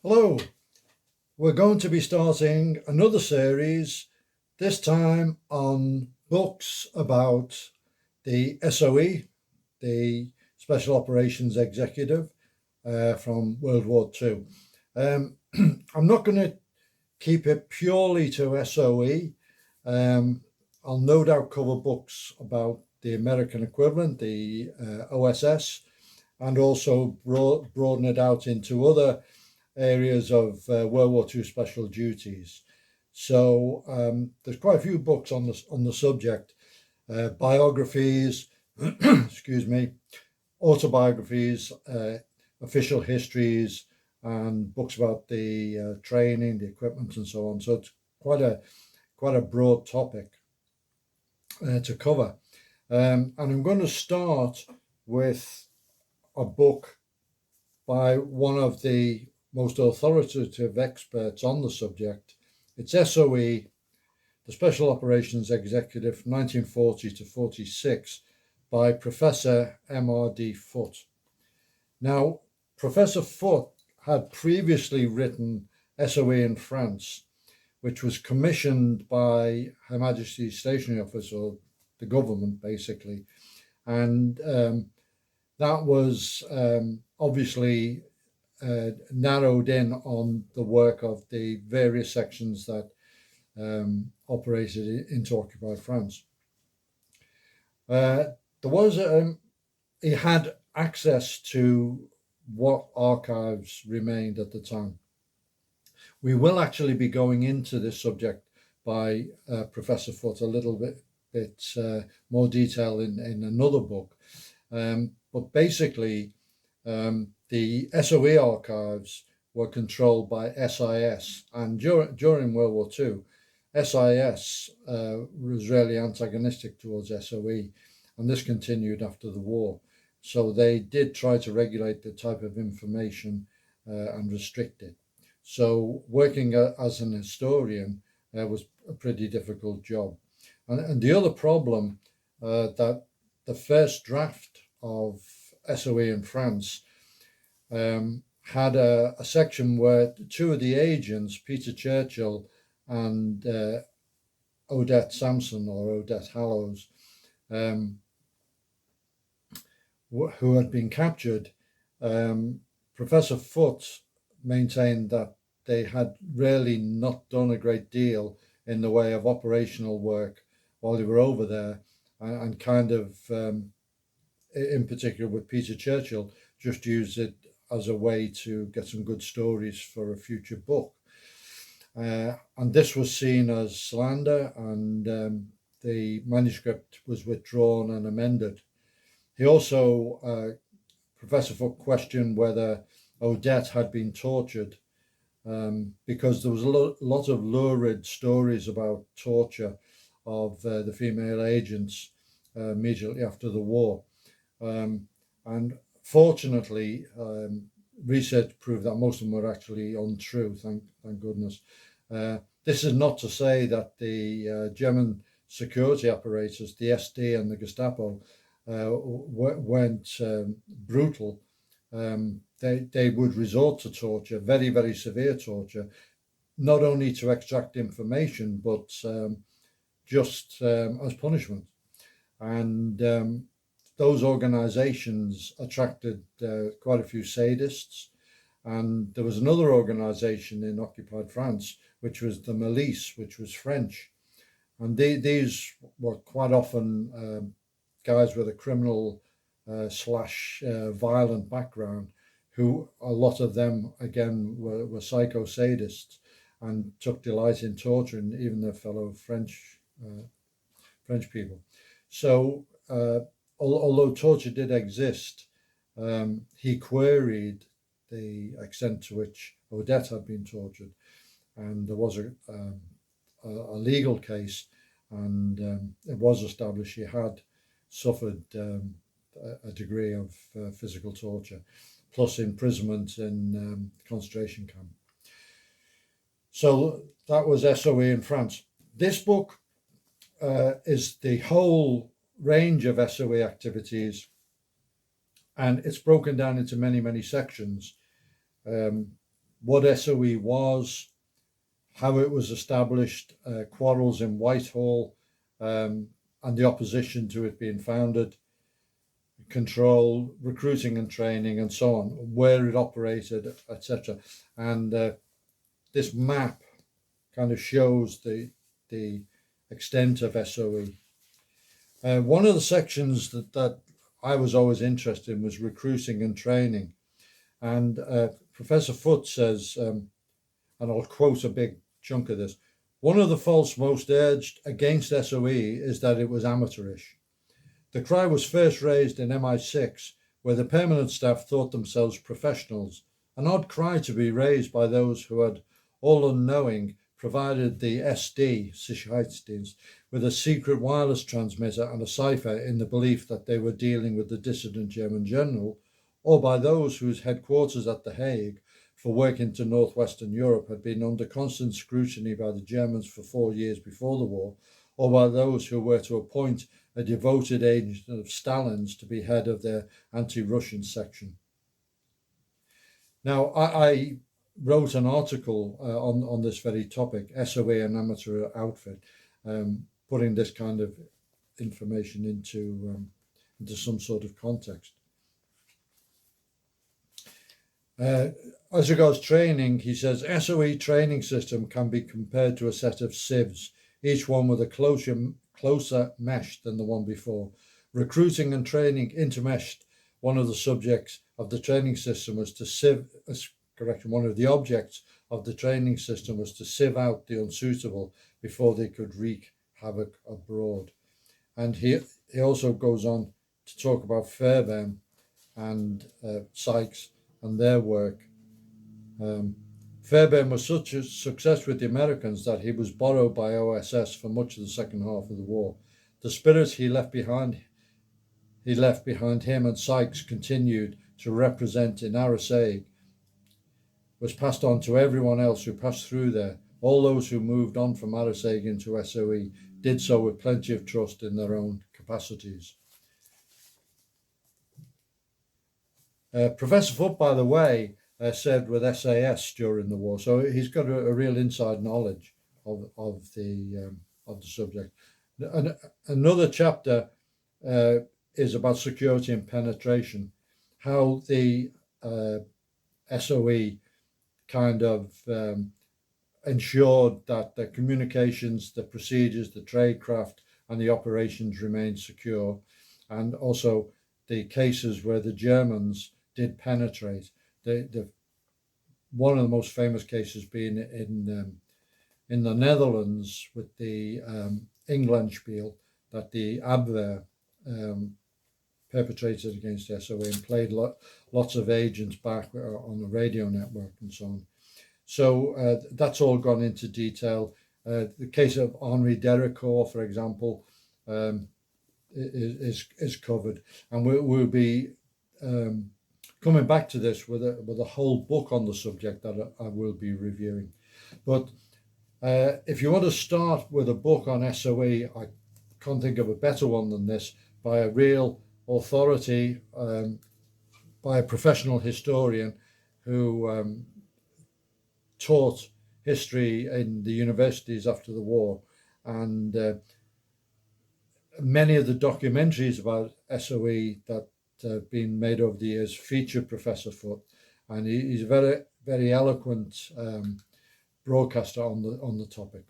Hello, we're going to be starting another series, this time on books about the SOE, the Special Operations Executive from World War II. I'm not going to keep it purely to SOE. I'll no doubt cover books about the American equivalent, the OSS, and also broaden it out into other areas of World War II special duties. So there's quite a few books on the subject, biographies, excuse me, autobiographies, official histories, and books about the training, the equipment, and so on. So it's quite a broad topic to cover. And I'm going to start with a book by one of the most authoritative experts on the subject. It's SOE, the Special Operations Executive, 1940 to 46, by Professor MRD Foot. Now, Professor Foot had previously written SOE in France, which was commissioned by Her Majesty's Stationery Office, or the government, basically. And that was obviously narrowed in on the work of the various sections that operated into occupied France. He had access to what archives remained at the time. We will actually be going into this subject by Professor Foot a little bit more detail in another book. But basically, the SOE archives were controlled by SIS, and during World War II, SIS was really antagonistic towards SOE, and this continued after the war. So they did try to regulate the type of information and restrict it. So working as an historian was a pretty difficult job. And the other problem that the first draft of SOE in France had a section where two of the agents, Peter Churchill and Odette Sampson or Odette Hallows, who had been captured, Professor Foot maintained that they had really not done a great deal in the way of operational work while they were over there, and kind of, in particular with Peter Churchill, just used it as a way to get some good stories for a future book. And this was seen as slander, and the manuscript was withdrawn and amended. He also, Professor Foot, questioned whether Odette had been tortured, because there was a lot of lurid stories about torture of the female agents immediately after the war. And fortunately, research proved that most of them were actually untrue, thank goodness. This is not to say that the German security apparatus, the SD and the Gestapo, weren't brutal. They would resort to torture, very, very severe torture, not only to extract information, but just as punishment. And those organizations attracted quite a few sadists. And there was another organization in occupied France, which was the Milice, which was French. And these were quite often guys with a criminal slash violent background, who a lot of them, again, were psycho sadists and took delight in torturing even their fellow French people. So although torture did exist, he queried the extent to which Odette had been tortured, and there was a legal case, and it was established she had suffered a degree of physical torture, plus imprisonment in concentration camp. So that was SOE in France. This book is the whole range of SOE activities, and it's broken down into many, many sections. what SOE was, how it was established, quarrels in Whitehall, and the opposition to it being founded, control, recruiting and training, and so on, where it operated, etc. And this map kind of shows the extent of SOE. One of the sections that I was always interested in was recruiting and training. And Professor Foot says, and I'll quote a big chunk of this, one of the faults most urged against SOE is that it was amateurish. The cry was first raised in MI6, where the permanent staff thought themselves professionals, an odd cry to be raised by those who had, all unknowing, provided the SD, Sicherheitsdienst, with a secret wireless transmitter and a cipher in the belief that they were dealing with the dissident German general, or by those whose headquarters at The Hague for work into northwestern Europe had been under constant scrutiny by the Germans for 4 years before the war, or by those who were to appoint a devoted agent of Stalin's to be head of their anti-Russian section. Now, I wrote an article on this very topic, SOE and amateur outfit, putting this kind of information into some sort of context. As regards training, he says, SOE training system can be compared to a set of sieves, each one with a closer mesh than the one before. Recruiting and training intermeshed. One of the subjects of the training system was to sieve, one of the objects of the training system was to sieve out the unsuitable before they could wreak havoc abroad. And he also goes on to talk about Fairbairn and Sykes and their work. Fairbairn was such a success with the Americans that he was borrowed by OSS for much of the second half of the war. The spirit he left behind him and Sykes continued to represent in RSA was passed on to everyone else who passed through there. All those who moved on from RSA into SOE did so with plenty of trust in their own capacities. Professor Foot, by the way, served with SAS during the war, so he's got a real inside knowledge of the subject. Another chapter is about security and penetration, how the SOE kind of ensured that the communications, the procedures, the tradecraft, and the operations remained secure, and also the cases where the Germans did penetrate. One of the most famous cases being in the Netherlands with the Englandspiel that the Abwehr perpetrated against SOE and played lots of agents back on the radio network and so on. So that's all gone into detail. The case of Henri Dericourt, for example, is covered, and we'll be coming back to this with a whole book on the subject that I will be reviewing. But if you want to start with a book on SOE, I can't think of a better one than this, by a real authority, by a professional historian who taught history in the universities after the war, and many of the documentaries about SOE that have been made over the years feature Professor Foot, and he's a very, very eloquent broadcaster on the topic.